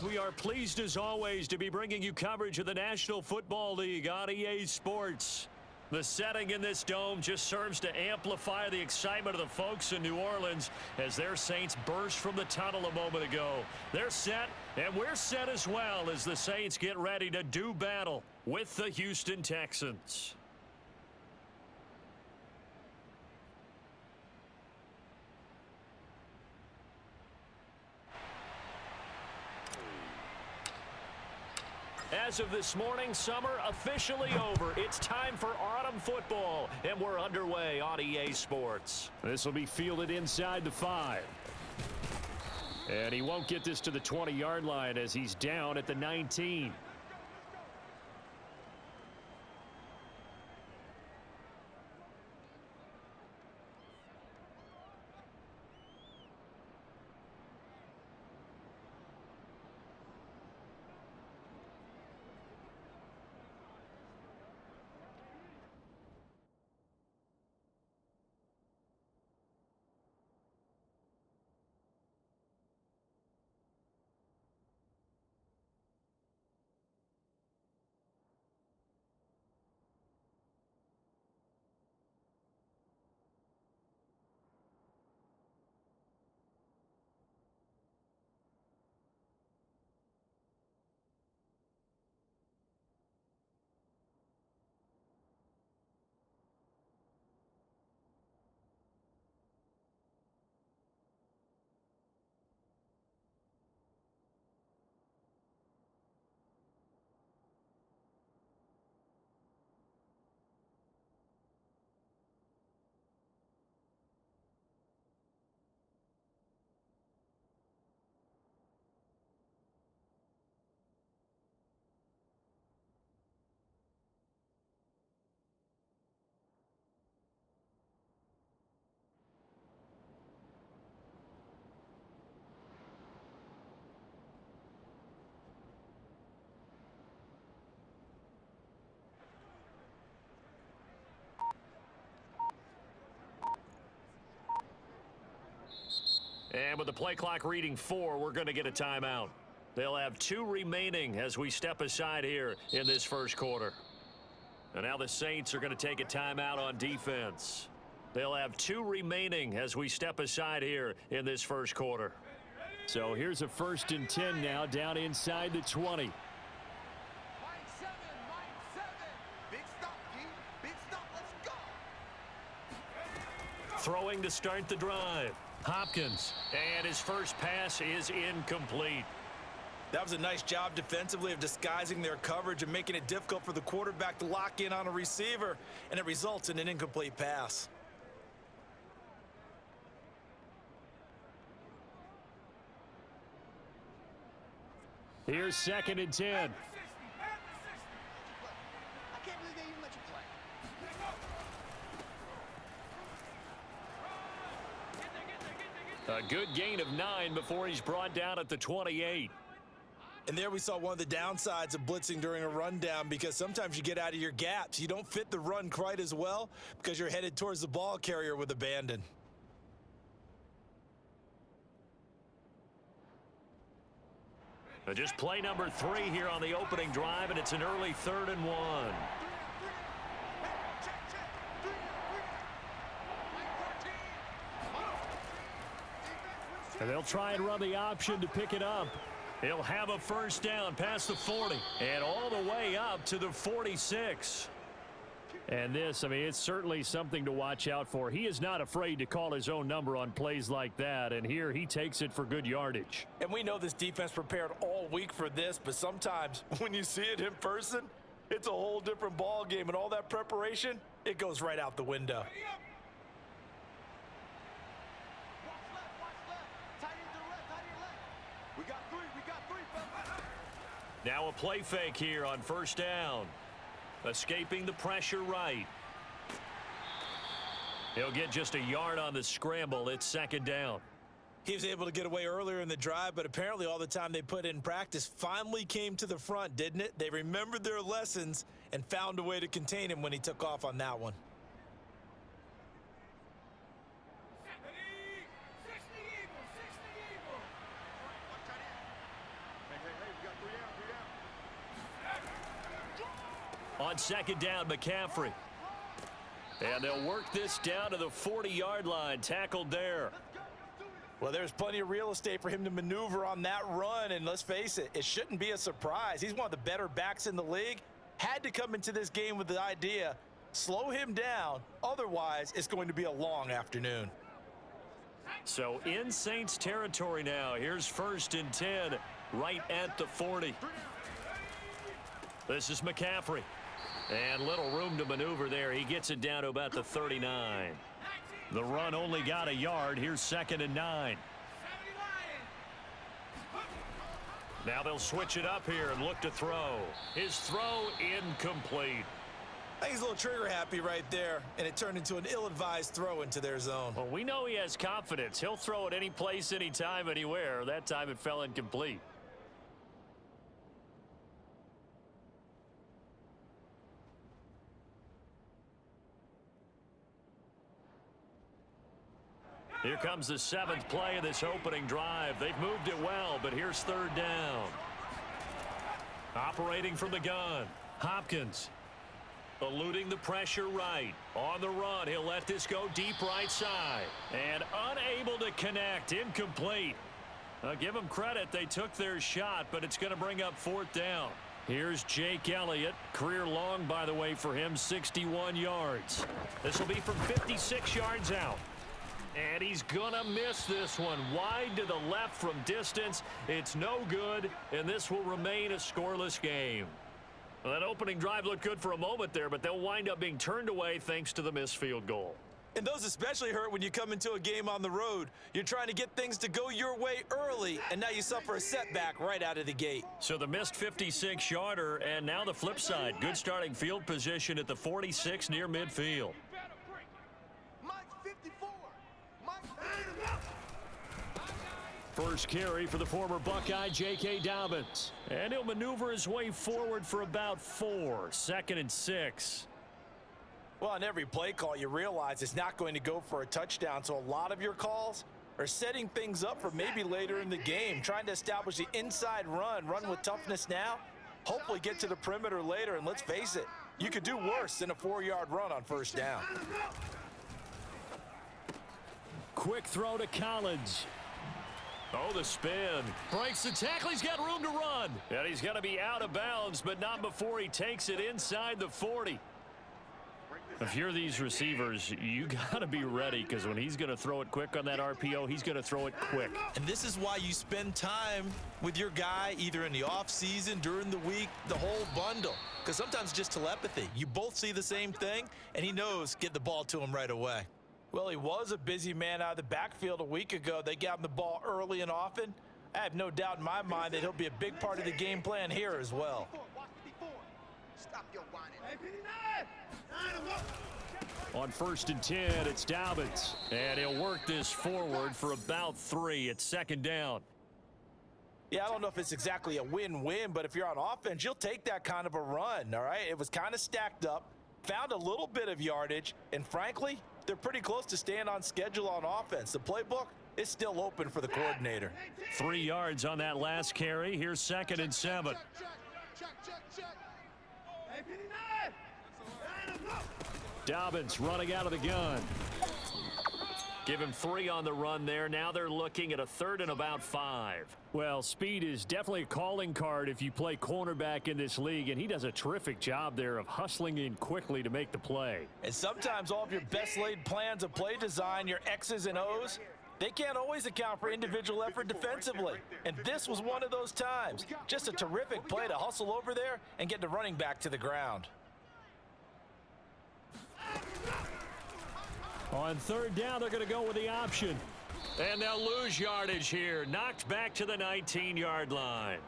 We are pleased as always to be bringing you coverage of the National Football League on EA Sports. The setting in this dome just serves to amplify the excitement of the folks in New Orleans as their Saints burst from the tunnel a moment ago. They're set, and we're set as well as the Saints get ready to do battle with the Houston Texans. As of this morning, summer officially over. It's time for autumn football, and we're underway on EA Sports. This will be fielded inside the 5. And he won't get this to the 20-yard line as he's down at the 19. And with the play clock reading 4, we're going to get a timeout. They'll have 2 remaining as we step aside here in this first quarter. And now the Saints are going to take a timeout on defense. They'll have 2 remaining as we step aside here in this first quarter. So here's a 1st and 10 now down inside the 20. Throwing to start the drive. Hopkins, and his first pass is incomplete. That was a nice job defensively of disguising their coverage and making it difficult for the quarterback to lock in on a receiver, and it results in an incomplete pass. Here's 2nd and 10. A good gain of 9 before he's brought down at the 28. And there we saw one of the downsides of blitzing during a rundown, because sometimes you get out of your gaps. You don't fit the run quite as well because you're headed towards the ball carrier with abandon. Just play number 3 here on the opening drive, and it's an early 3rd and 1. And they'll try and run the option to pick it up. He'll have a first down past the 40 and all the way up to the 46. And this, I mean, it's certainly something to watch out for. He is not afraid to call his own number on plays like that, and here he takes it for good yardage. And we know this defense prepared all week for this, but sometimes when you see it in person, it's a whole different ball game, and all that preparation, it goes right out the window. Now a play fake here on first down. Escaping the pressure right. He'll get just a yard on the scramble. It's 2nd down. He was able to get away earlier in the drive, but apparently all the time they put in practice finally came to the front, didn't it? They remembered their lessons and found a way to contain him when he took off on that one. On 2nd down, McCaffrey. And they'll work this down to the 40-yard line. Tackled there. Well, there's plenty of real estate for him to maneuver on that run, and let's face it, it shouldn't be a surprise. He's one of the better backs in the league. Had to come into this game with the idea, slow him down, otherwise it's going to be a long afternoon. So in Saints territory now. Here's 1st and 10, right at the 40. This is McCaffrey. And little room to maneuver there. He gets it down to about the 39. The run only got a yard. Here's 2nd and 9. Now they'll switch it up here and look to throw. His throw incomplete. I think he's a little trigger happy right there, and it turned into an ill-advised throw into their zone. Well, we know he has confidence. He'll throw it any place, anytime, anywhere. That time it fell incomplete. Here comes the 7th play of this opening drive. They've moved it well, but here's 3rd down. Operating from the gun, Hopkins. Eluding the pressure right. On the run, he'll let this go deep right side. And unable to connect, incomplete. Give them credit, they took their shot, but it's going to bring up 4th down. Here's Jake Elliott. Career long, by the way, for him, 61 yards. This will be from 56 yards out. And he's going to miss this one. Wide to the left from distance. It's no good, and this will remain a scoreless game. Well, that opening drive looked good for a moment there, but they'll wind up being turned away thanks to the missed field goal. And those especially hurt when you come into a game on the road. You're trying to get things to go your way early, and now you suffer a setback right out of the gate. So the missed 56-yarder, and now the flip side. Good starting field position at the 46 near midfield. First carry for the former Buckeye, J.K. Dobbins. And he'll maneuver his way forward for about 4. 2nd and 6. Well, on every play call, you realize it's not going to go for a touchdown, so a lot of your calls are setting things up for maybe later in the game, trying to establish the inside run with toughness now, hopefully get to the perimeter later, and let's face it, you could do worse than a 4-yard run on first down. Quick throw to Collins. Oh, the spin. Breaks the tackle. He's got room to run. And he's going to be out of bounds, but not before he takes it inside the 40. If you're these receivers, you got to be ready, because when he's going to throw it quick on that RPO, he's going to throw it quick. And this is why you spend time with your guy either in the offseason, during the week, the whole bundle. Because sometimes just telepathy. You both see the same thing, and he knows get the ball to him right away. Well, he was a busy man out of the backfield a week ago. They got him the ball early and often. I have no doubt in my mind that he'll be a big part of the game plan here as well. On 1st and 10, it's Dobbins. And he'll work this forward for about 3. It's 2nd down. Yeah, I don't know if it's exactly a win-win, but if you're on offense, you'll take that kind of a run, all right? It was kind of stacked up, found a little bit of yardage, and frankly, they're pretty close to staying on schedule on offense. The playbook is still open for the coordinator. 3 yards on that last carry. Here's 2nd and 7. Dobbins running out of the gun. Give him 3 on the run there. Now they're looking at a 3rd and about 5. Well, speed is definitely a calling card if you play cornerback in this league, and he does a terrific job there of hustling in quickly to make the play. And sometimes all of your best laid plans of play design, your X's and O's, they can't always account for individual effort defensively. And this was one of those times. Just a terrific play to hustle over there and get the running back to the ground. On 3rd down, they're going to go with the option. And they'll lose yardage here. Knocked back to the 19-yard line.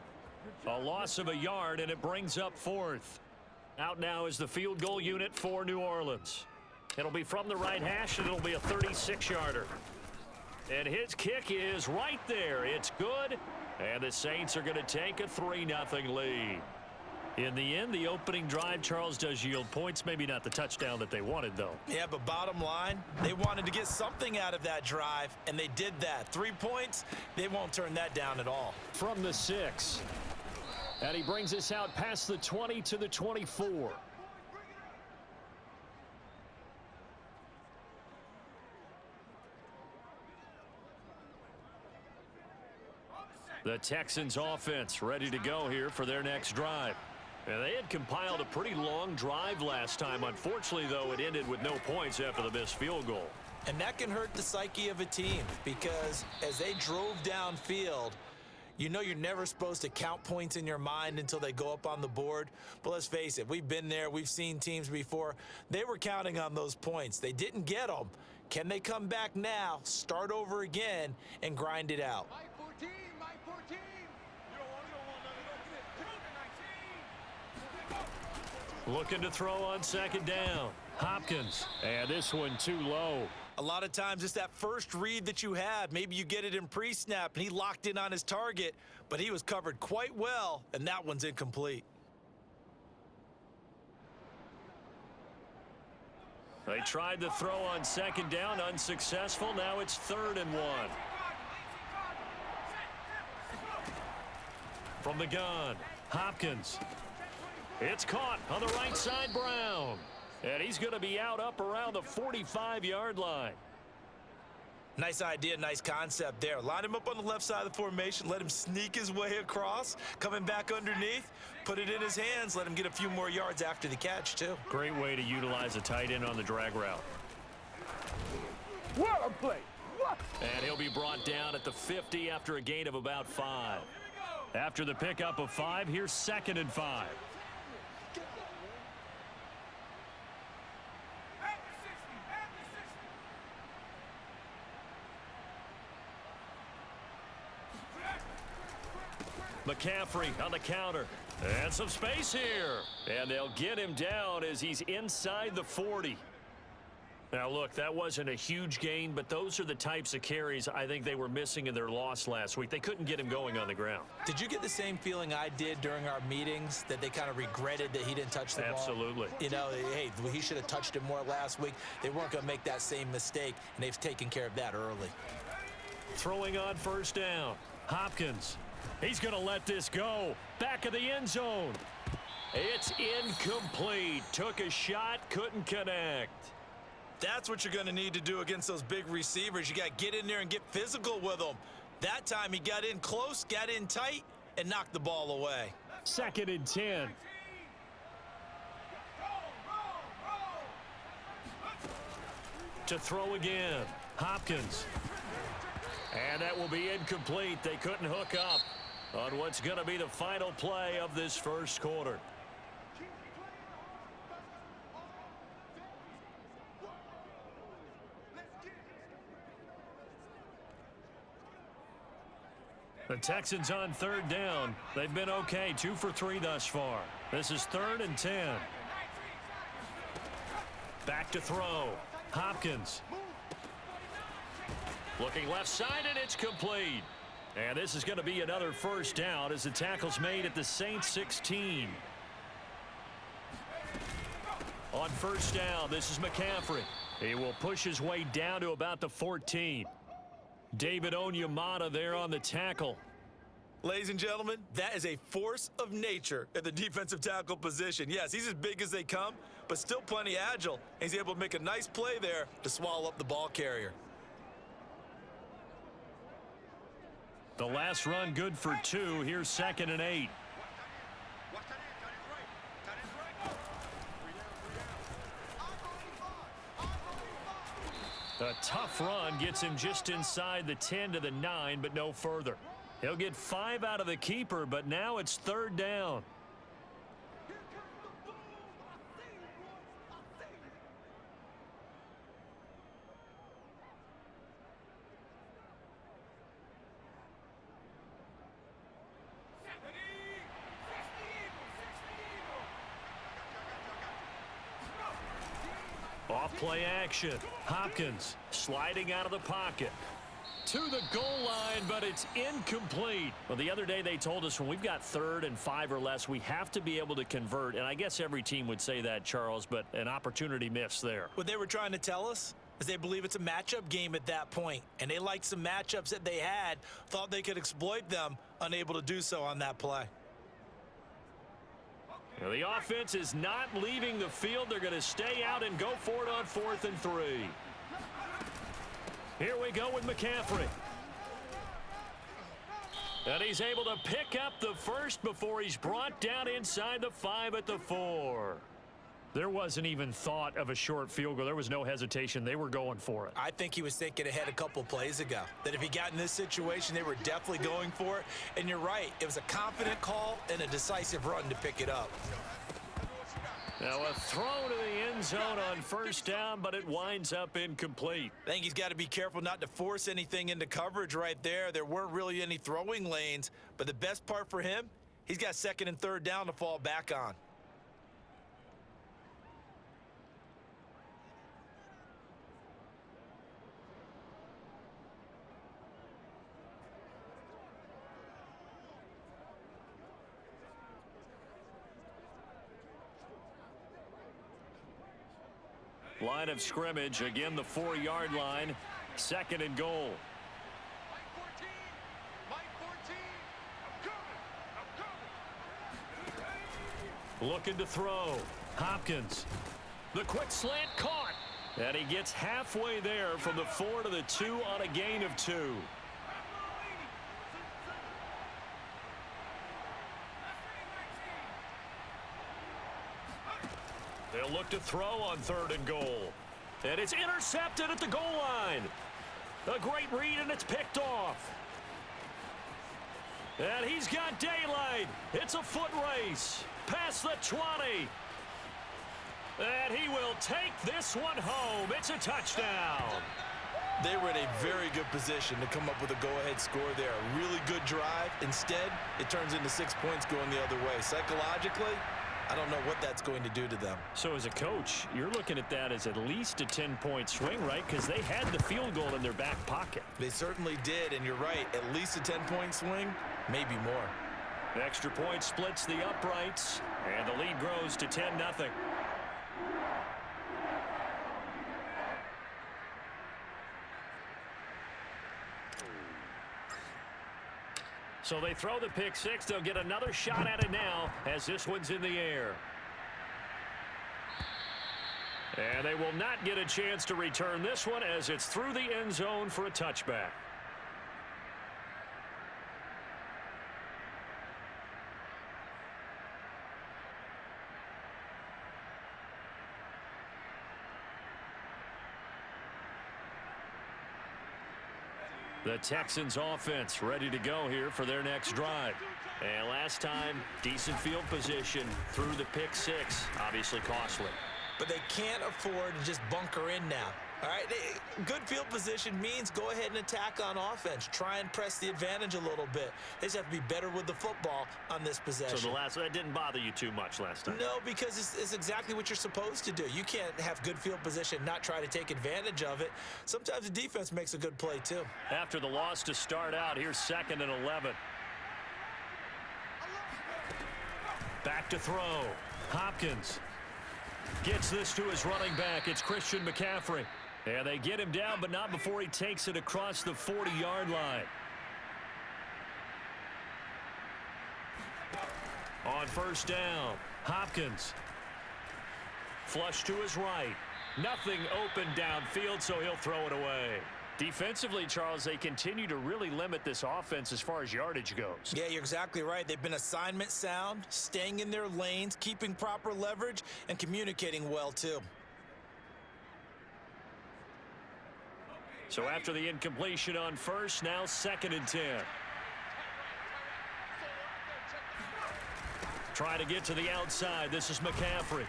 A loss of a yard, and it brings up 4th. Out now is the field goal unit for New Orleans. It'll be from the right hash, and it'll be a 36-yarder. And his kick is right there. It's good. And the Saints are going to take a 3-0 lead. In the end, the opening drive, Charles, does yield points. Maybe not the touchdown that they wanted, though. Yeah, but bottom line, they wanted to get something out of that drive, and they did that. 3 points, they won't turn that down at all. From the 6. And he brings us out past the 20 to the 24. The Texans offense ready to go here for their next drive. And they had compiled a pretty long drive last time. Unfortunately, though, it ended with no points after the missed field goal. And that can hurt the psyche of a team, because as they drove downfield, you know you're never supposed to count points in your mind until they go up on the board. But let's face it, we've been there. We've seen teams before. They were counting on those points. They didn't get them. Can they come back now, start over again, and grind it out? Looking to throw on 2nd down. Hopkins. And this one too low. A lot of times it's that first read that you have. Maybe you get it in pre-snap, and he locked in on his target, but he was covered quite well, and that one's incomplete. They tried to throw on 2nd down, unsuccessful. Now it's 3rd and 1. From the gun, Hopkins. It's caught on the right side, Brown. And he's going to be out up around the 45-yard line. Nice idea, nice concept there. Line him up on the left side of the formation, let him sneak his way across, coming back underneath, put it in his hands, let him get a few more yards after the catch, too. Great way to utilize a tight end on the drag route. What a play! What? And he'll be brought down at the 50 after a gain of about 5. After the pickup of 5, here's 2nd and 5. McCaffrey on the counter. And some space here. And they'll get him down as he's inside the 40. Now, look, that wasn't a huge gain, but those are the types of carries I think they were missing in their loss last week. They couldn't get him going on the ground. Did you get the same feeling I did during our meetings, that they kind of regretted that he didn't touch the ball? Absolutely. You know, hey, he should have touched it more last week. They weren't going to make that same mistake, and they've taken care of that early. Throwing on 1st down. Hopkins. He's going to let this go. Back of the end zone. It's incomplete. Took a shot, couldn't connect. That's what you're going to need to do against those big receivers. You got to get in there and get physical with them. That time he got in close, got in tight, and knocked the ball away. 2nd and 10. to throw again. Hopkins. And that will be incomplete. They couldn't hook up on what's going to be the final play of this first quarter. The Texans on third down. They've been okay, 2 for 3 thus far. This is 3rd and 10. Back to throw. Hopkins. Looking left side, and it's complete. And this is going to be another first down as the tackle's made at the Saints 16. On first down, this is McCaffrey. He will push his way down to about the 14. David Onyemata there on the tackle. Ladies and gentlemen, that is a force of nature at the defensive tackle position. Yes, he's as big as they come, but still plenty agile. He's able to make a nice play there to swallow up the ball carrier. The last run good for 2. Here's 2nd and 8. A tough run gets him just inside the 10 to the 9, but no further. He'll get 5 out of the keeper, but now it's 3rd down. Off play action. Hopkins sliding out of the pocket to the goal line, but it's incomplete. Well, the other day they told us when we've got 3rd and 5 or less, we have to be able to convert. And I guess every team would say that, Charles, but an opportunity missed there. What they were trying to tell us is they believe it's a matchup game at that point, and they liked some matchups that they had, thought they could exploit them, unable to do so on that play. Well, the offense is not leaving the field. They're going to stay out and go for it on 4th and 3. Here we go with McCaffrey. And he's able to pick up the first before he's brought down inside the 5 at the 4. There wasn't even thought of a short field goal. There was no hesitation. They were going for it. I think he was thinking ahead a couple plays ago, that if he got in this situation, they were definitely going for it. And you're right. It was a confident call and a decisive run to pick it up. Now a throw to the end zone on first down, but it winds up incomplete. I think he's got to be careful not to force anything into coverage right there. There weren't really any throwing lanes, but the best part for him, he's got 2nd and 3rd down to fall back on. Line of scrimmage, again the 4-yard line, 2nd and goal. Looking to throw. Hopkins. The quick slant caught. And he gets halfway there from the 4 to the 2 on a gain of 2. They'll look to throw on 3rd and goal. And it's intercepted at the goal line. A great read, and it's picked off. And he's got daylight. It's a foot race. Past the 20. And he will take this one home. It's a touchdown. They were in a very good position to come up with a go-ahead score there. A really good drive. Instead, it turns into 6 points going the other way. Psychologically, I don't know what that's going to do to them. So as a coach, you're looking at that as at least a 10-point swing, right? Because they had the field goal in their back pocket. They certainly did, and you're right. At least a 10-point swing, maybe more. The extra point splits the uprights, and the lead grows to 10-0. So they throw the pick six. They'll get another shot at it now as this one's in the air. And they will not get a chance to return this one as it's through the end zone for a touchback. The Texans offense ready to go here for their next drive. And last time, decent field position through the pick six. Obviously costly. But they can't afford to just bunker in now. All right, good field position means go ahead and attack on offense. Try and press the advantage a little bit. They just have to be better with the football on this possession. So that didn't bother you too much last time? No, because it's exactly what you're supposed to do. You can't have good field position and not try to take advantage of it. Sometimes the defense makes a good play, too. After the loss to start out, here's 2nd and 11. Back to throw. Hopkins gets this to his running back. It's Christian McCaffrey. And they get him down, but not before he takes it across the 40-yard line. On 1st down, Hopkins. Flush to his right. Nothing open downfield, so he'll throw it away. Defensively, Charles, they continue to really limit this offense as far as yardage goes. Yeah, you're exactly right. They've been assignment sound, staying in their lanes, keeping proper leverage, and communicating well, too. So after the incompletion on 1st, now 2nd and 10. Try to get to the outside. This is McCaffrey.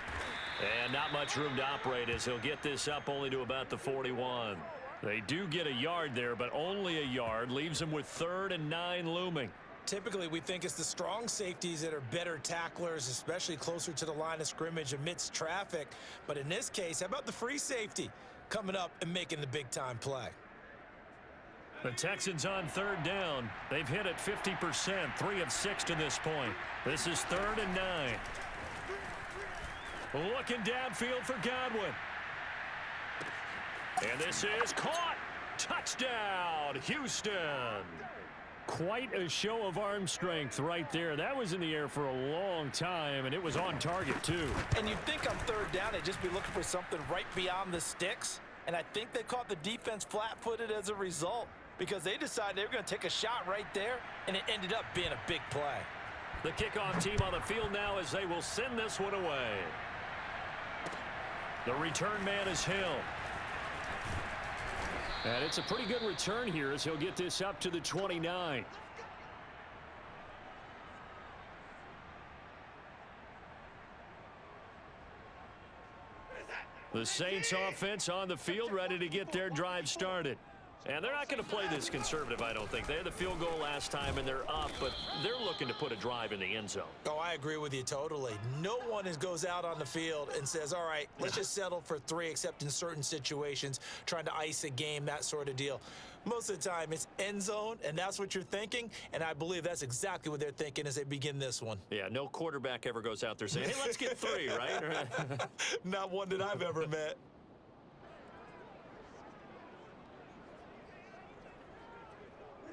And not much room to operate as he'll get this up only to about the 41. They do get a yard there, but only a yard. Leaves them with 3rd and 9 looming. Typically, we think it's the strong safeties that are better tacklers, especially closer to the line of scrimmage amidst traffic. But in this case, how about the free safety coming up and making the big-time play? The Texans on 3rd down. They've hit it 50%, 3 of 6 to this point. This is 3rd and 9. Looking downfield for Godwin. And this is caught. Touchdown, Houston. Quite a show of arm strength right there. That was in the air for a long time, and it was on target, too. And you'd think on 3rd down, they'd just be looking for something right beyond the sticks. And I think they caught the defense flat-footed as a result because they decided they were going to take a shot right there, and it ended up being a big play. The kickoff team on the field now as they will send this one away. The return man is Hill. And it's a pretty good return here as he'll get this up to the 29. The Saints offense on the field ready to get their drive started. And they're not going to play this conservative, I don't think. They had the field goal last time, and they're up, but they're looking to put a drive in the end zone. Oh, I agree with you totally. No one goes out on the field and says, all right, let's just settle for 3, except in certain situations, trying to ice a game, that sort of deal. Most of the time, it's end zone, and that's what you're thinking, and I believe that's exactly what they're thinking as they begin this one. Yeah, no quarterback ever goes out there saying, hey, let's get 3, right? Not one that I've ever met.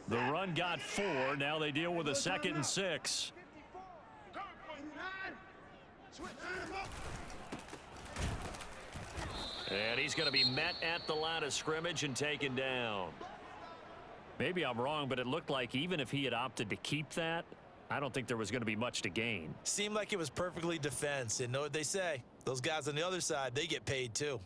The run got 4. Now they deal with a 2nd and 6. And he's going to be met at the line of scrimmage and taken down. Maybe I'm wrong, but it looked like even if he had opted to keep that, I don't think there was going to be much to gain. Seemed like it was perfectly defense. And know what they say? Those guys on the other side, they get paid too.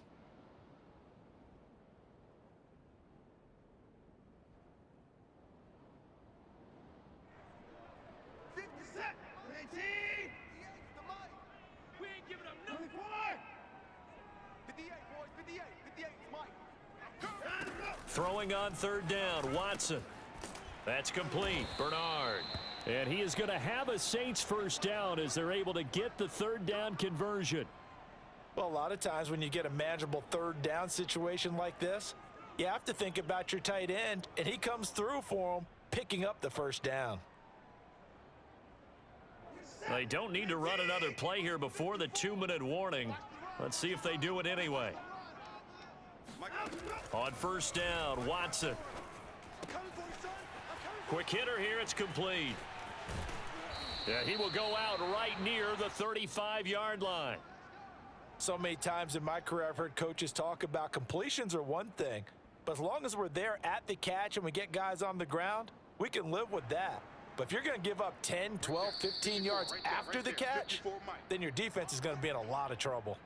Throwing on 3rd down, Watson. That's complete, Bernard. And he is going to have a Saints 1st down as they're able to get the 3rd down conversion. Well, a lot of times when you get a manageable 3rd down situation like this, you have to think about your tight end, and he comes through for him, picking up the 1st down. They don't need to run another play here before the 2-minute warning. Let's see if they do it anyway. On 1st down, Watson. Quick hitter here, it's complete. Yeah, he will go out right near the 35-yard line. So many times in my career I've heard coaches talk about completions are one thing, but as long as we're there at the catch and we get guys on the ground, we can live with that. But if you're going to give up 10, 12, 15 yards after the catch, then your defense is going to be in a lot of trouble.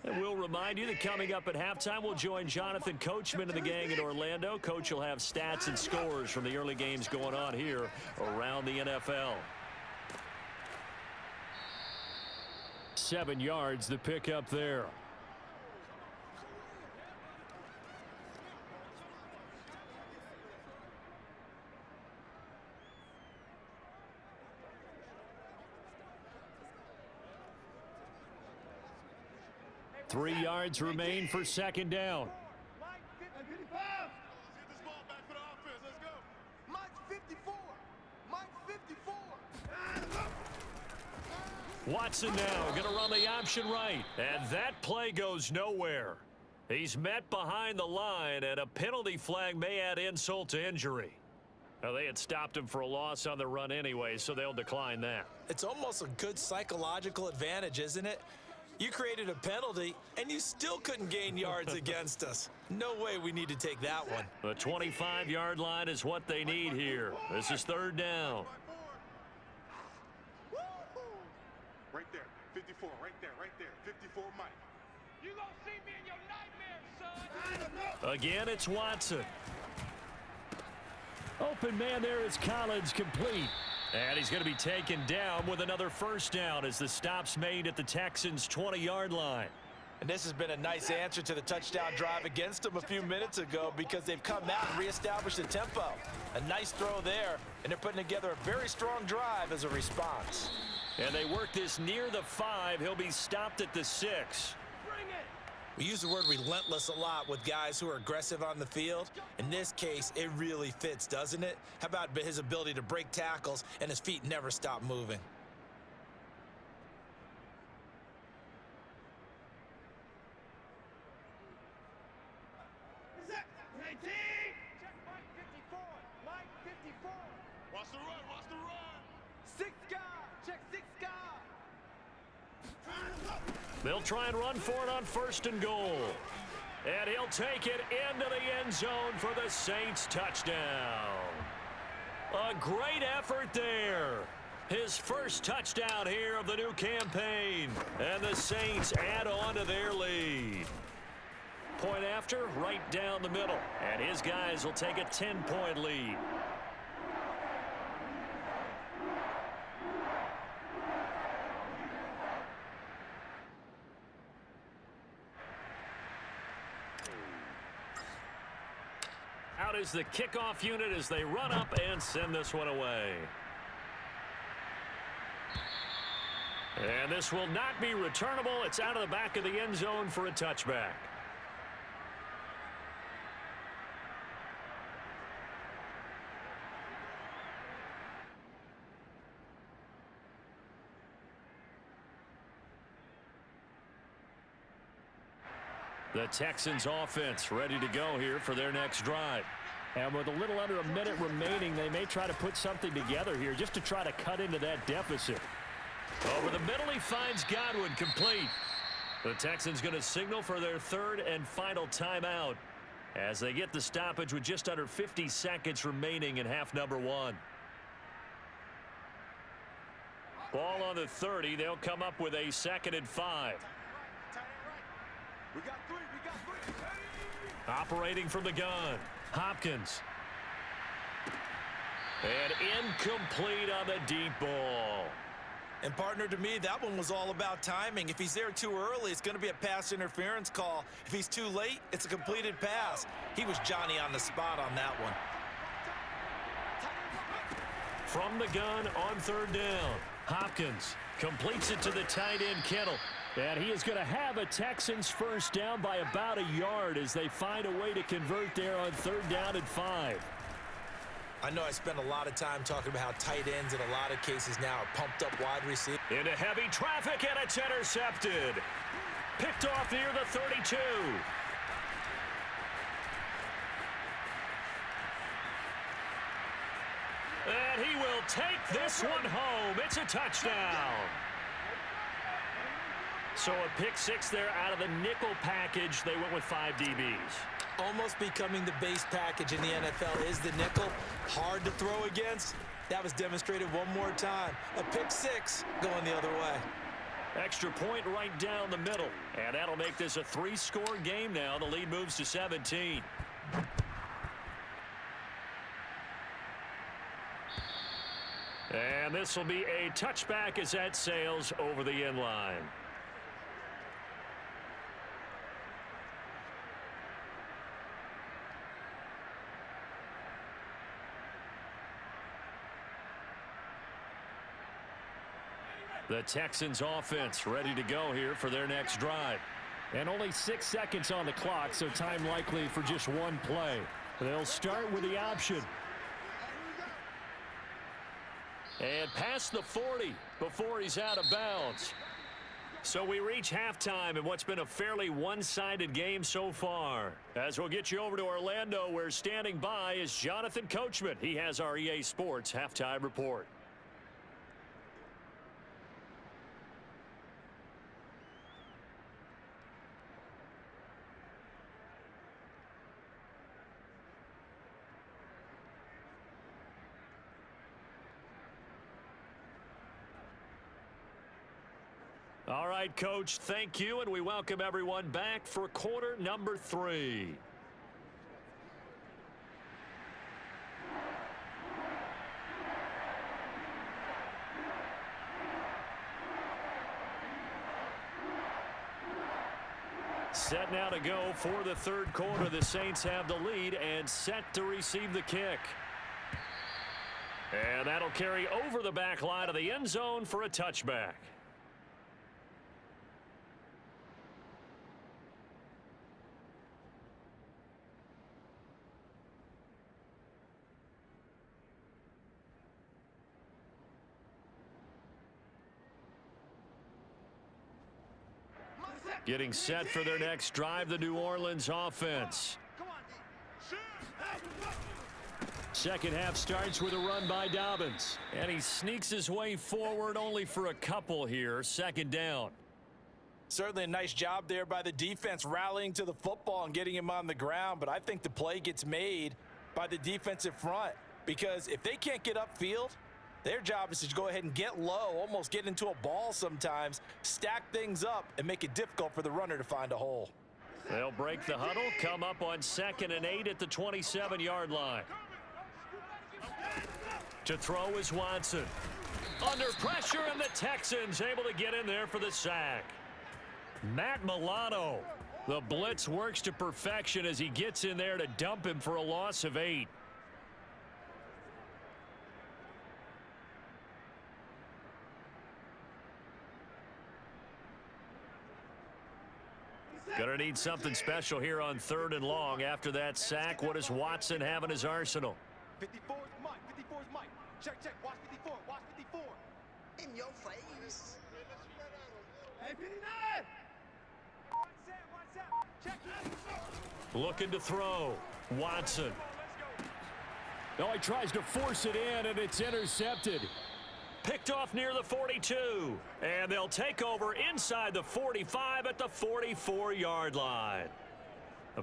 And we'll remind you that coming up at halftime, we'll join Jonathan Coachman and the gang in Orlando. Coach will have stats and scores from the early games going on here around the NFL. 7 yards, the pickup there. Three yards remain for second down. Watson now going to run the option right. And that play goes nowhere. He's met behind the line, and a penalty flag may add insult to injury. Now, they had stopped him for a loss on the run anyway, so they'll decline that. It's almost a good psychological advantage, isn't it? You created a penalty, and you still couldn't gain yards against us. No way we need to take that one. The 25-yard line is what they need here. This is third down. Right there, 54, right there, 54, Mike. You gonna see me in your nightmares, son. Again, it's Watson. Open man there is Collins, complete. And he's going to be taken down with another first down as the stop's made at the Texans' 20-yard line. And this has been a nice answer to the touchdown drive against them a few minutes ago because they've come out and reestablished the tempo. A nice throw there, and they're putting together a very strong drive as a response. And they work this near the 5. He'll be stopped at the 6. We use the word relentless a lot with guys who are aggressive on the field. In this case, it really fits, doesn't it? How about his ability to break tackles and his feet never stop moving? Watch the run, watch the run. Six guard, check six guard. They'll try and run for it on first and goal. And he'll take it into the end zone for the Saints touchdown. A great effort there. His first touchdown here of the new campaign. And the Saints add on to their lead. Point after, right down the middle. And his guys will take a 10-point lead. Out is the kickoff unit as they run up and send this one away. And this will not be returnable. It's out of the back of the end zone for a touchback. The Texans offense ready to go here for their next drive. And with a little under a minute remaining, they may try to put something together here just to try to cut into that deficit. Over the middle, he finds Godwin, complete. The Texans going to signal for their third and final timeout as they get the stoppage with just under 50 seconds remaining in half number 1. Ball on the 30. They'll come up with a 2nd and 5. We got three. Operating from the gun, Hopkins. And incomplete on the deep ball. And partner, to me, that one was all about timing. If he's there too early, it's going to be a pass interference call. If he's too late, it's a completed pass. He was Johnny on the spot on that one. From the gun on third down, Hopkins completes it to the tight end, Kittle. And he is going to have a Texans first down by about a yard as they find a way to convert there on third down and 5. I know I spent a lot of time talking about how tight ends in a lot of cases now are pumped up wide receivers. Into heavy traffic, and it's intercepted. Picked off near the 32. And he will take this one home. It's a touchdown. So a pick 6 there out of the nickel package. They went with 5 DBs. Almost becoming the base package in the NFL is the nickel. Hard to throw against. That was demonstrated one more time. A pick 6 going the other way. Extra point right down the middle. And that'll make this a 3-score game now. The lead moves to 17. And this will be a touchback as that sails over the end line. The Texans offense ready to go here for their next drive. And only 6 seconds on the clock, so time likely for just one play. They'll start with the option. And past the 40 before he's out of bounds. So we reach halftime in what's been a fairly one-sided game so far. As we'll get you over to Orlando, where standing by is Jonathan Coachman. He has our EA Sports halftime report. All right, Coach, thank you, and we welcome everyone back for quarter number 3. Set now to go for the third quarter. The Saints have the lead and set to receive the kick. And that'll carry over the back line of the end zone for a touchback. Getting set for their next drive, the New Orleans offense. Second half starts with a run by Dobbins. And he sneaks his way forward only for a couple here. Second down. Certainly a nice job there by the defense rallying to the football and getting him on the ground. But I think the play gets made by the defensive front. Because if they can't get upfield, their job is to go ahead and get low, almost get into a ball sometimes, stack things up, and make it difficult for the runner to find a hole. They'll break the huddle, come up on 2nd and 8 at the 27-yard line. To throw is Watson. Under pressure, and the Texans able to get in there for the sack. Matt Milano. The blitz works to perfection as he gets in there to dump him for a loss of 8. Gonna need something special here on 3rd and long. After that sack, what does Watson have in his arsenal? 54 is Mike. 54 is Mike. Check, check. Watch 54. Watch 54. In your face. Hey, 59. One Sam. Check. Looking to throw. Watson. No, he tries to force it in, and it's intercepted. Picked off near the 42. And they'll take over inside the 45 at the 44-yard line.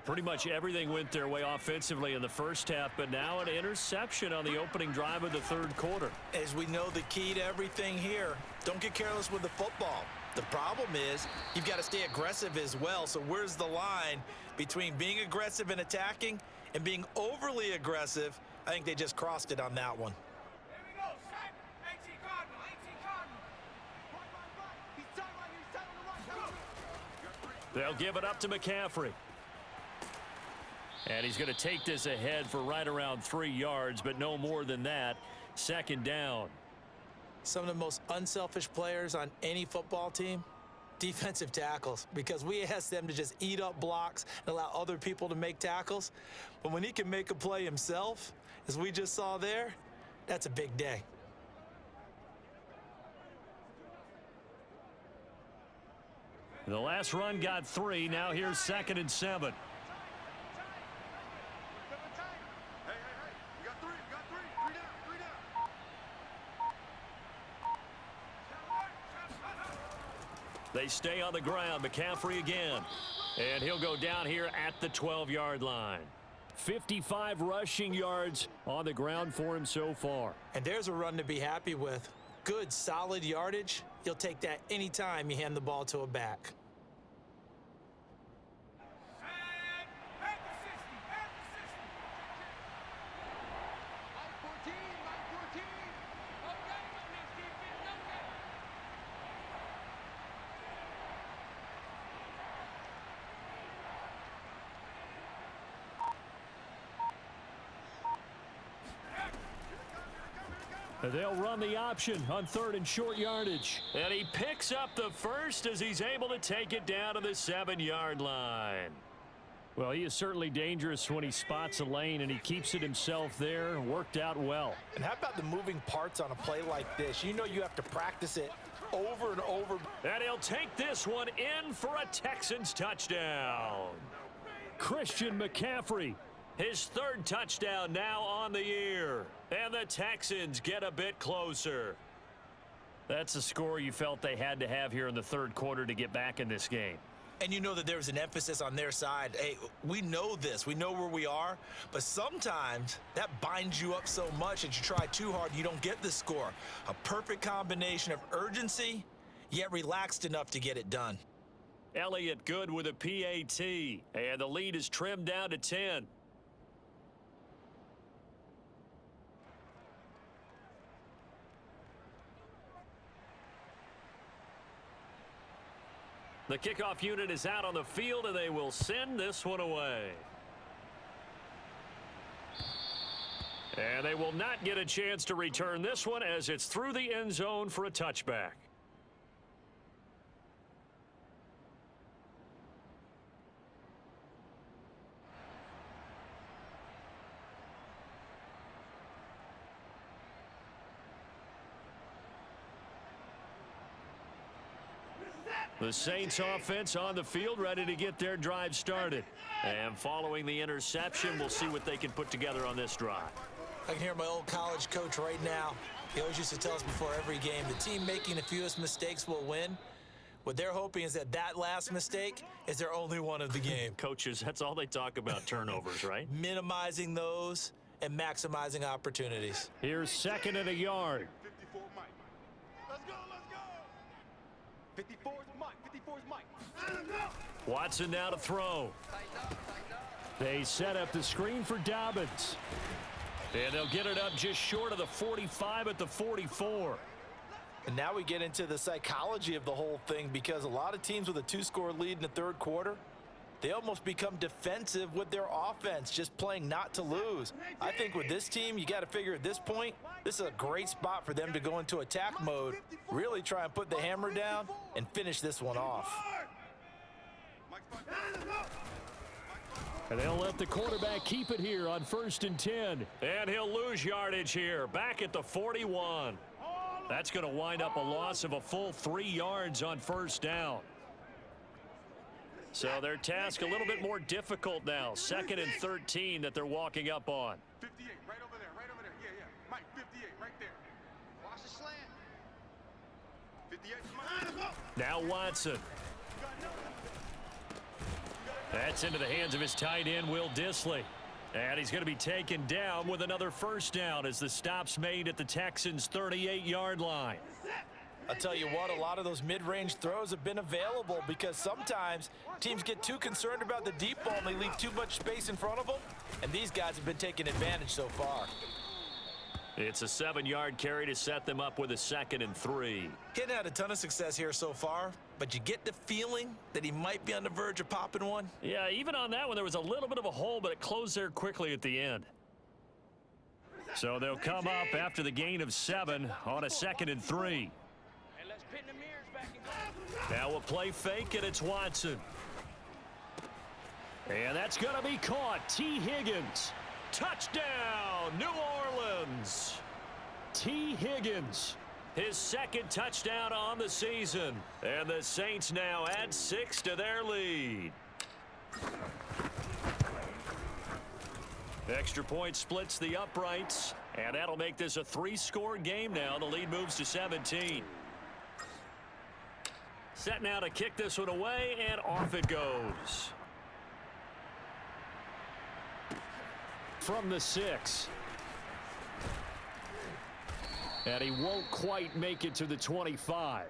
Pretty much everything went their way offensively in the first half, but now an interception on the opening drive of the third quarter. As we know, the key to everything here, don't get careless with the football. The problem is you've got to stay aggressive as well. So where's the line between being aggressive and attacking and being overly aggressive? I think they just crossed it on that one. They'll give it up to McCaffrey. And he's going to take this ahead for right around 3 yards, but no more than that. Second down. Some of the most unselfish players on any football team, defensive tackles, because we ask them to just eat up blocks and allow other people to make tackles. But when he can make a play himself, as we just saw there, that's a big day. The last run got 3. Now here's 2nd and 7. They stay on the ground. McCaffrey again. And he'll go down here at the 12-yard line. 55 rushing yards on the ground for him so far. And there's a run to be happy with. Good, solid yardage. You'll take that anytime you hand the ball to a back. They'll run the option on 3rd and short yardage. And he picks up the first as he's able to take it down to the 7-yard line. Well, he is certainly dangerous when he spots a lane, and he keeps it himself there. Worked out well. And how about the moving parts on a play like this? You know you have to practice it over and over. And he'll take this one in for a Texans touchdown. Christian McCaffrey, his 3rd touchdown now on the year. And the Texans get a bit closer. That's a score you felt they had to have here in the 3rd quarter to get back in this game. And you know that there was an emphasis on their side. Hey, we know this. We know where we are. But sometimes that binds you up so much that you try too hard, you don't get the score. A perfect combination of urgency, yet relaxed enough to get it done. Elliott good with a PAT. And the lead is trimmed down to 10. The kickoff unit is out on the field, and they will send this one away. And they will not get a chance to return this one as it's through the end zone for a touchback. The Saints offense on the field, ready to get their drive started. And following the interception, we'll see what they can put together on this drive. I can hear my old college coach right now. He always used to tell us before every game, the team making the fewest mistakes will win. What they're hoping is that that last mistake is their only one of the game. Coaches, that's all they talk about, turnovers, right? Minimizing those and maximizing opportunities. Here's 2nd and a yard. 54 Mike. Let's go, let's go. 54's Mike, 54's Mike. Watson now to throw. They set up the screen for Dobbins. And they'll get it up just short of the 45 at the 44. And now we get into the psychology of the whole thing, because a lot of teams with a 2-score lead in the 3rd quarter, they almost become defensive with their offense, just playing not to lose. I think with this team, you got to figure at this point, this is a great spot for them to go into attack mode, really try and put the hammer down and finish this one off. And they'll let the quarterback keep it here on 1st and 10. And he'll lose yardage here, back at the 41. That's going to wind up a loss of a full 3 yards on 1st down. So their task a little bit more difficult now. 2nd and 13 that they're walking up on. 58, right over there, right over there. Yeah, yeah. Mike, 58, right there. Watch the slant. 58, Mike. Now Watson. That's into the hands of his tight end, Will Dissly. And he's going to be taken down with another 1st down as the stop's made at the Texans' 38-yard line. I'll tell you what, a lot of those mid-range throws have been available, because sometimes teams get too concerned about the deep ball and they leave too much space in front of them, and these guys have been taking advantage so far. It's a 7-yard carry to set them up with a 2nd and 3. Hadn't had a ton of success here so far, but you get the feeling that he might be on the verge of popping one. Yeah, even on that one, there was a little bit of a hole, but it closed there quickly at the end. So they'll come up after the gain of 7 on a 2nd and 3. Now a play fake, and it's Watson. And that's going to be caught. T. Higgins. Touchdown, New Orleans. T. Higgins, his 2nd touchdown on the season. And the Saints now add 6 to their lead. Extra point splits the uprights, and that'll make this a 3-score game now. The lead moves to 17. Set now to kick this one away, and off it goes. From the 6. And he won't quite make it to the 25.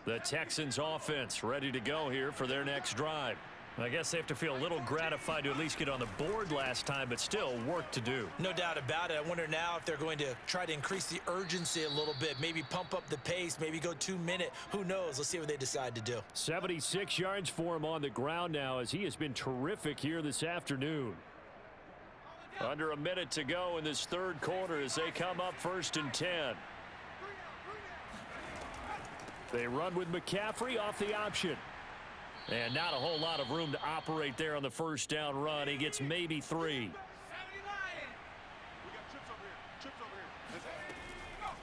The Texans offense ready to go here for their next drive. I guess they have to feel a little gratified to at least get on the board last time, but still work to do. No doubt about it. I wonder now if they're going to try to increase the urgency a little bit, maybe pump up the pace, maybe go 2 minute. Who knows? Let's see what they decide to do. 76 yards for him on the ground now as he has been terrific here this afternoon. Under a minute to go in this third quarter as they come up 1st and 10. They run with McCaffrey off the option. And not a whole lot of room to operate there on the first down run. He gets maybe 3.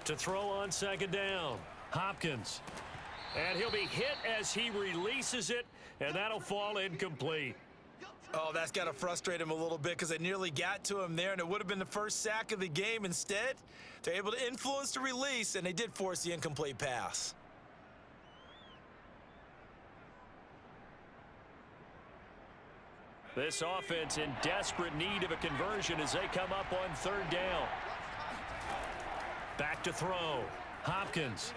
To throw on 2nd down. Hopkins. And he'll be hit as he releases it, and that'll fall incomplete. Oh, that's got to frustrate him a little bit because they nearly got to him there, and it would have been the first sack of the game. Instead, they're able to influence the release, and they did force the incomplete pass. This offense in desperate need of a conversion as they come up on 3rd down. Back to throw. Hopkins.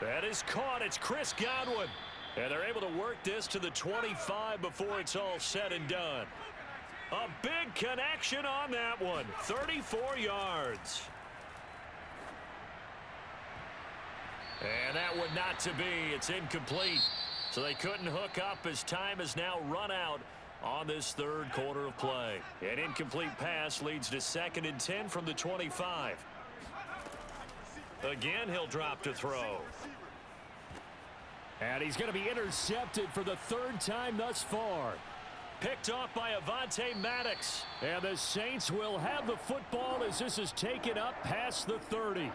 That is caught. It's Chris Godwin. And they're able to work this to the 25 before it's all said and done. A big connection on that one. 34 yards. And that one not to be. It's incomplete. So they couldn't hook up as time has now run out on this third quarter of play. An incomplete pass leads to 2nd and 10 from the 25. Again, he'll drop to throw. And he's going to be intercepted for the 3rd time thus far. Picked off by Avonte Maddox. And the Saints will have the football as this is taken up past the 30.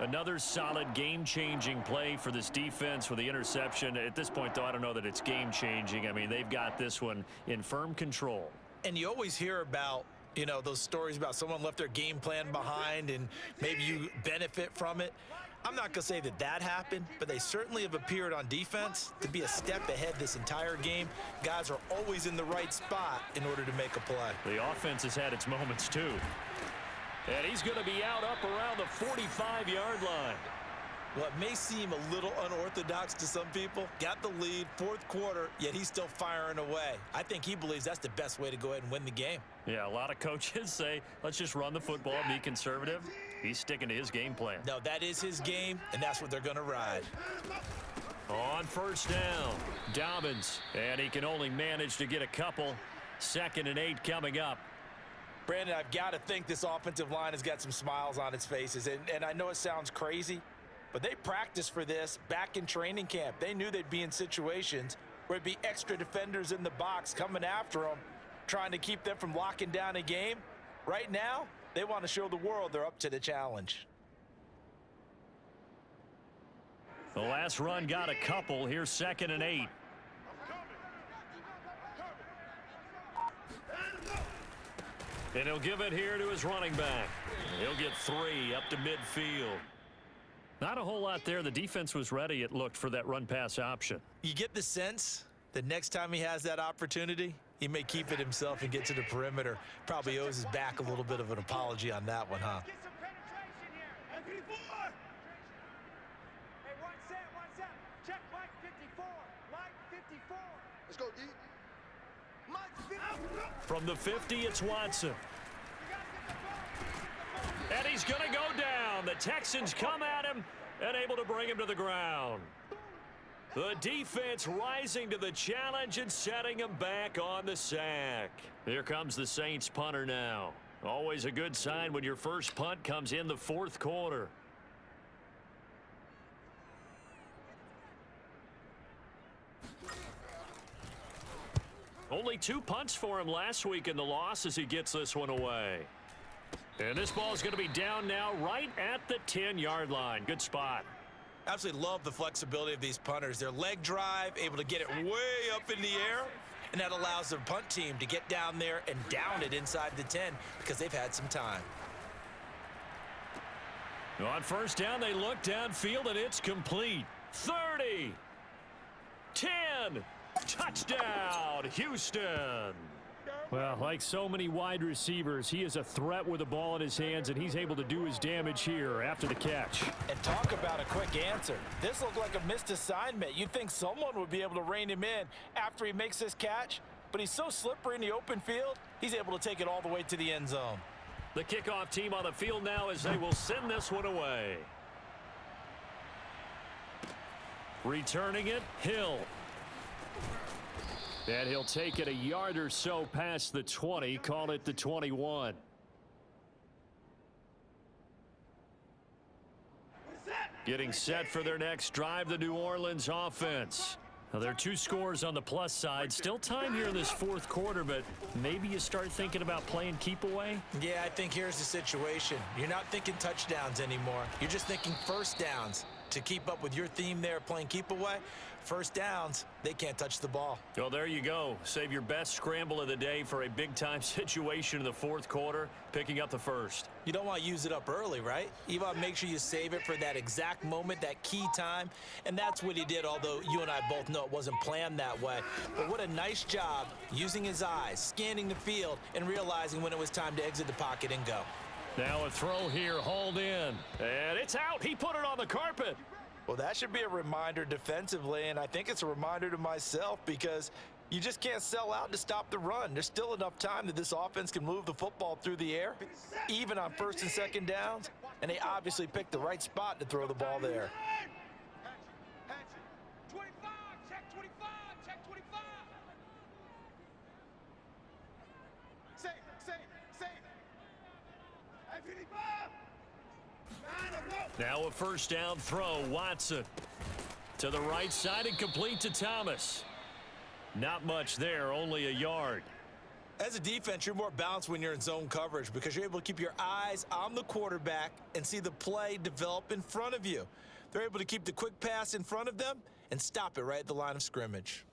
Another solid game-changing play for this defense with the interception. At this point, though, I don't know that it's game-changing. I mean, they've got this one in firm control. And you always hear about, you know, those stories about someone left their game plan behind and maybe you benefit from it. I'm not going to say that that happened, but they certainly have appeared on defense to be a step ahead this entire game. Guys are always in the right spot in order to make a play. The offense has had its moments, too. And he's going to be out up around the 45-yard line. Well, it may seem a little unorthodox to some people. Got the lead, 4th quarter, yet he's still firing away. I think he believes that's the best way to go ahead and win the game. Yeah, a lot of coaches say, let's just run the football, be conservative. He's sticking to his game plan. No, that is his game, and that's what they're going to ride. On 1st down, Dobbins. And he can only manage to get a couple. 2nd and 8 coming up. Brandon, I've got to think this offensive line has got some smiles on its faces. And I know it sounds crazy, but they practiced for this back in training camp. They knew they'd be in situations where it'd be extra defenders in the box coming after them, trying to keep them from locking down a game. Right now, they want to show the world they're up to the challenge. The last run got a couple. Here's 2nd and 8. And he'll give it here to his running back. He'll get 3 up to midfield. Not a whole lot there. The defense was ready, it looked, for that run-pass option. You get the sense that next time he has that opportunity, he may keep it himself and get to the perimeter. Probably owes his back a little bit of an apology on that one, huh? Get some penetration here. Hey, one set. Check Mike 54. Mike 54. Let's go, D. Mike 54. From the 50, it's Watson. And he's going to go down. The Texans come at him and able to bring him to the ground. The defense rising to the challenge and setting him back on the sack. Here comes the Saints punter now. Always a good sign when your first punt comes in the 4th quarter. Only 2 punts for him last week in the loss as he gets this one away. And this ball is going to be down now right at the 10-yard line. Good spot. Absolutely love the flexibility of these punters. Their leg drive, able to get it way up in the air, and that allows their punt team to get down there and down it inside the 10 because they've had some time. On 1st down, they look downfield, and it's complete. 30, 10, touchdown, Houston. Well, like so many wide receivers, he is a threat with the ball in his hands, and he's able to do his damage here after the catch. And talk about a quick answer. This looked like a missed assignment. You'd think someone would be able to rein him in after he makes this catch, but he's so slippery in the open field, he's able to take it all the way to the end zone. The kickoff team on the field now as they will send this one away. Returning it, Hill. And he'll take it a yard or so past the 20, call it the 21. Getting set for their next drive, the New Orleans offense. Now, there are 2 scores on the plus side. Still time here in this fourth quarter, but maybe you start thinking about playing keep away? Yeah, I think here's the situation. You're not thinking touchdowns anymore. You're just thinking first downs. To keep up with your theme there, playing keep away, first downs, they can't touch the ball. Well, there you go. Save your best scramble of the day for a big-time situation in the fourth quarter, picking up the first. You don't want to use it up early, right? You want to make sure you save it for that exact moment, that key time, and that's what he did, although you and I both know it wasn't planned that way. But what a nice job using his eyes, scanning the field, and realizing when it was time to exit the pocket and go. Now a throw here, hauled in, and it's out. He put it on the carpet. Well, that should be a reminder defensively, and I think it's a reminder to myself because you just can't sell out to stop the run. There's still enough time that this offense can move the football through the air, even on first and second downs, and they obviously picked the right spot to throw the ball there. 25, check 25, check 25. Save. Hey, 55. Now a first down throw, Watson. To the right side and complete to Thomas. Not much there, only a yard. As a defense, you're more balanced when you're in zone coverage because you're able to keep your eyes on the quarterback and see the play develop in front of you. They're able to keep the quick pass in front of them and stop it right at the line of scrimmage.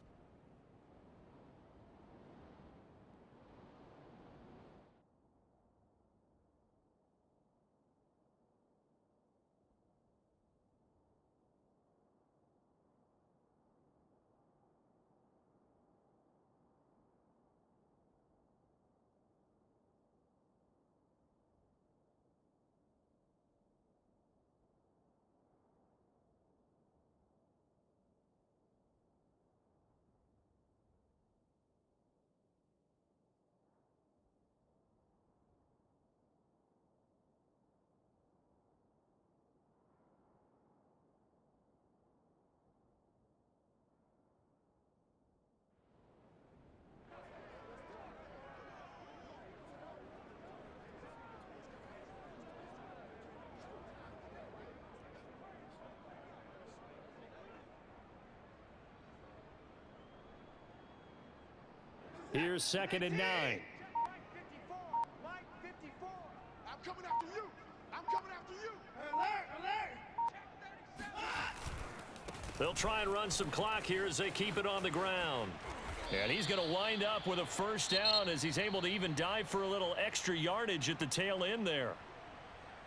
Here's 2nd and 9. Mike 54. I'm coming after you. Alert. They'll try and run some clock here as they keep it on the ground. And he's going to wind up with a first down as he's able to even dive for a little extra yardage at the tail end there.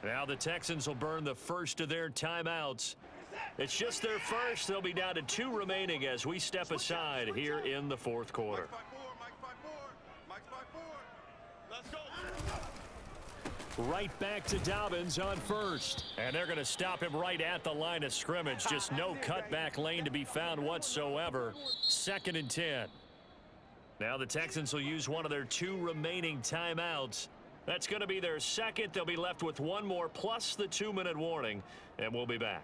Now the Texans will burn the first of their timeouts. It's just their first. They'll be down to 2 remaining as we step aside here in the fourth quarter. Mike's 5-4. Let's go. Right back to Dobbins on first. And they're going to stop him right at the line of scrimmage. Just no cutback lane to be found whatsoever. 2nd and 10. Now the Texans will use one of their 2 remaining timeouts. That's going to be their second. They'll be left with 1 more plus the 2-minute warning. And we'll be back.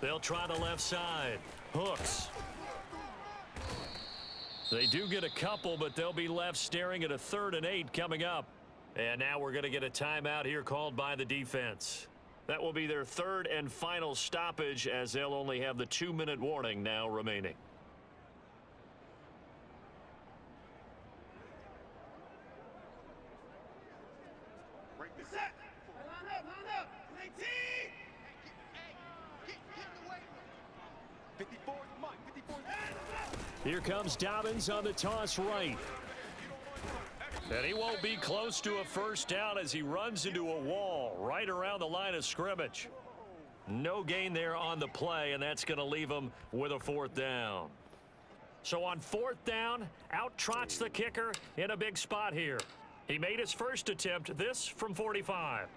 They'll try the left side. Hooks. They do get a couple, but they'll be left staring at a 3rd and 8 coming up. And now we're going to get a timeout here called by the defense. That will be their 3rd and final stoppage as they'll only have the 2-minute warning now remaining. Right there. Line up. 19. Get away. 54 Mike. 54. Here comes Dobbins on the toss right. And he won't be close to a first down as he runs into a wall right around the line of scrimmage. No gain there on the play, and that's going to leave him with a fourth down. So on fourth down, out trots the kicker in a big spot here. He made his first attempt, this from 45.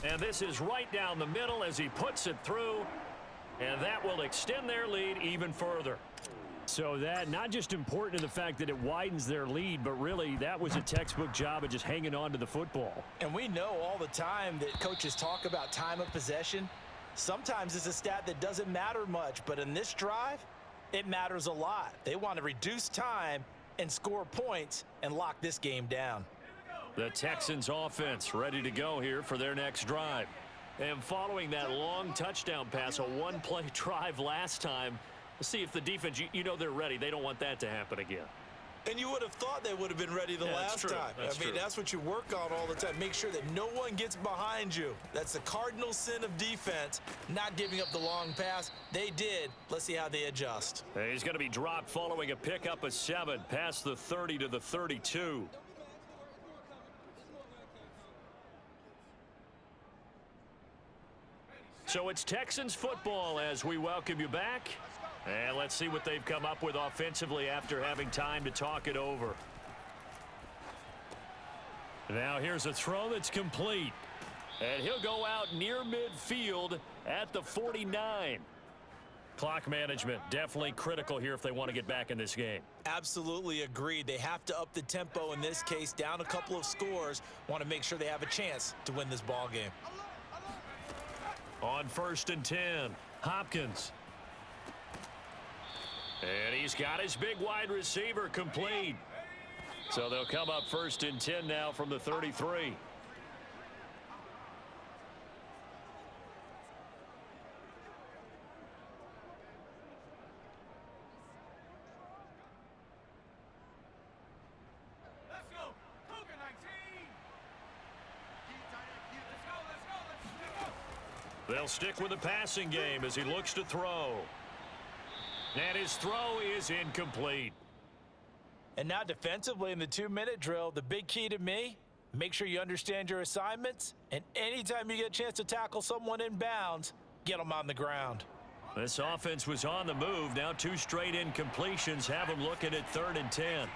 And this is right down the middle as he puts it through, and that will extend their lead even further. So that not just important to the fact that it widens their lead, but really that was a textbook job of just hanging on to the football. And we know all the time that coaches talk about time of possession. Sometimes it's a stat that doesn't matter much, but in this drive, it matters a lot. They want to reduce time and score points and lock this game down. The Texans offense ready to go here for their next drive. And following that long touchdown pass, a one-play drive last time, let's see if the defense, you know they're ready. They don't want that to happen again. And you would have thought they would have been ready the last time. I mean, that's what you work on all the time. Make sure that no one gets behind you. That's the cardinal sin of defense, not giving up the long pass. They did. Let's see how they adjust. He's going to be dropped following a pickup of 7 past the 30 to the 32. So it's Texans football as we welcome you back. And let's see what they've come up with offensively after having time to talk it over. Now here's a throw that's complete. And he'll go out near midfield at the 49. Clock management definitely critical here if they want to get back in this game. Absolutely agreed. They have to up the tempo in this case, down a couple of scores. Want to make sure they have a chance to win this ball game. On 1st and 10, Hopkins. And he's got his big wide receiver complete. So they'll come up 1st and 10 now from the 33. They'll stick with the passing game as he looks to throw. And his throw is incomplete. And now defensively in the 2-minute drill, the big key to me, make sure you understand your assignments, and anytime you get a chance to tackle someone in bounds, get them on the ground. This offense was on the move. Now 2 straight incompletions have them looking at 3rd and 10.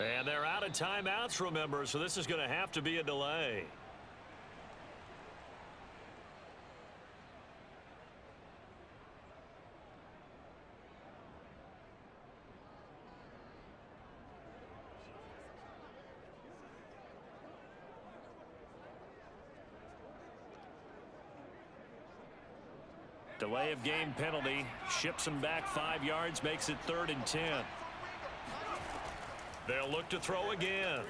And they're out of timeouts, remember, so this is going to have to be a delay. Delay of game penalty, ships them back 5 yards, makes it 3rd and 10. They'll look to throw again.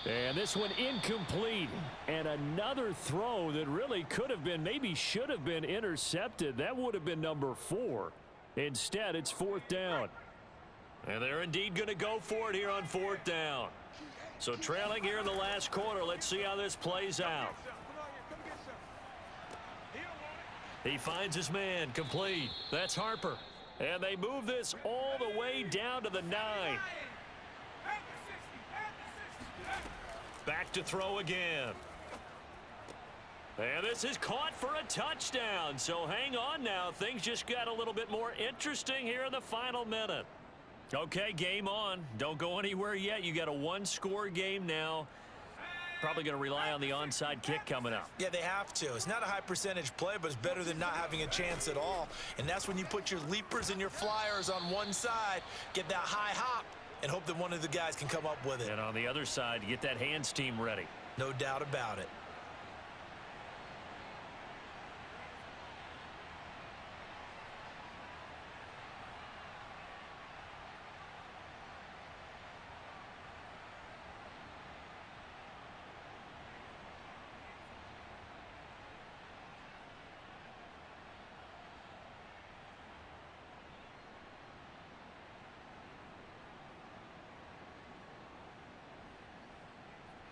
And this one incomplete. And another throw that really could have been, maybe should have been intercepted. That would have been number 4. Instead, it's 4th down. And they're indeed going to go for it here on 4th down. So trailing here in the last quarter. Let's see how this plays out. He finds his man complete. That's Harper. And they move this all the way down to the 9. Back to throw again. And this is caught for a touchdown. So hang on now. Things just got a little bit more interesting here in the final minute. Okay, game on. Don't go anywhere yet. You got a 1-score game now. Probably going to rely on the onside kick coming up. Yeah, they have to. It's not a high percentage play, but it's better than not having a chance at all. And that's when you put your leapers and your flyers on one side, get that high hop, and hope that one of the guys can come up with it. And on the other side, get that hands team ready. No doubt about it.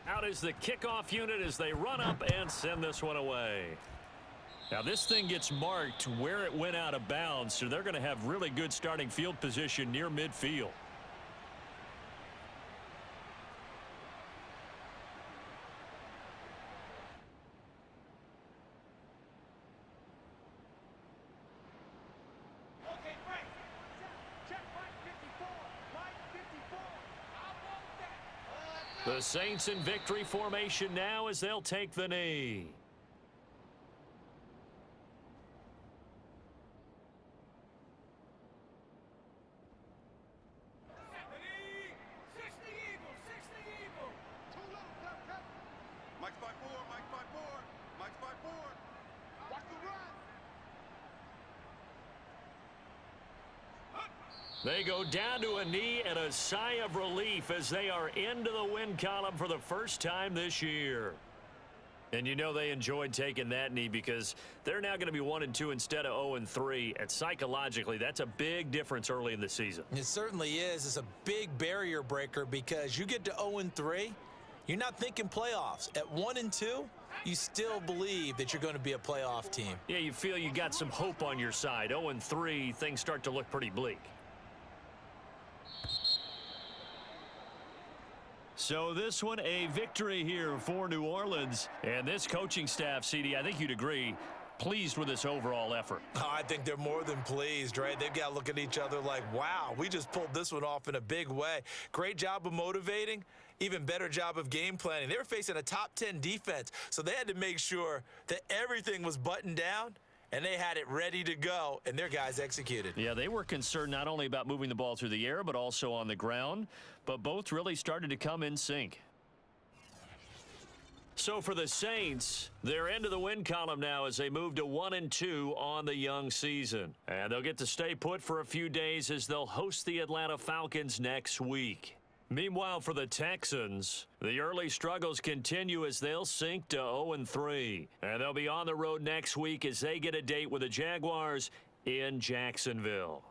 Out is the kickoff unit as they run up and send this one away. Now this thing gets marked where it went out of bounds, so they're going to have really good starting field position near midfield. Okay, Frank. Check line 54. Line 54. I want that. The Saints in victory formation now as they'll take the knee. Mike's by four, Mike's by four, Mike's by four. Watch the run. They go down to a knee and a sigh of relief as they are into the win column for the first time this year. And you know they enjoyed taking that knee because they're now going to be 1-2 instead of 0-3. And psychologically, that's a big difference early in the season. It certainly is. It's a big barrier breaker because you get to 0-3, you're not thinking playoffs. At 1-2, you still believe that you're going to be a playoff team. Yeah, you feel you got some hope on your side. 0-3, things start to look pretty bleak. So this one, a victory here for New Orleans. And this coaching staff, CD, I think you'd agree, pleased with this overall effort. Oh, I think they're more than pleased, right? They've got to look at each other like, wow, we just pulled this one off in a big way. Great job of motivating, even better job of game planning. They were facing a top 10 defense, so they had to make sure that everything was buttoned down, and they had it ready to go, and their guys executed. Yeah, they were concerned not only about moving the ball through the air, but also on the ground, but both really started to come in sync. So for the Saints, they're into the win column now as they move to 1-2 on the young season. And they'll get to stay put for a few days as they'll host the Atlanta Falcons next week. Meanwhile, for the Texans, the early struggles continue as they'll sink to 0-3. And they'll be on the road next week as they get a date with the Jaguars in Jacksonville.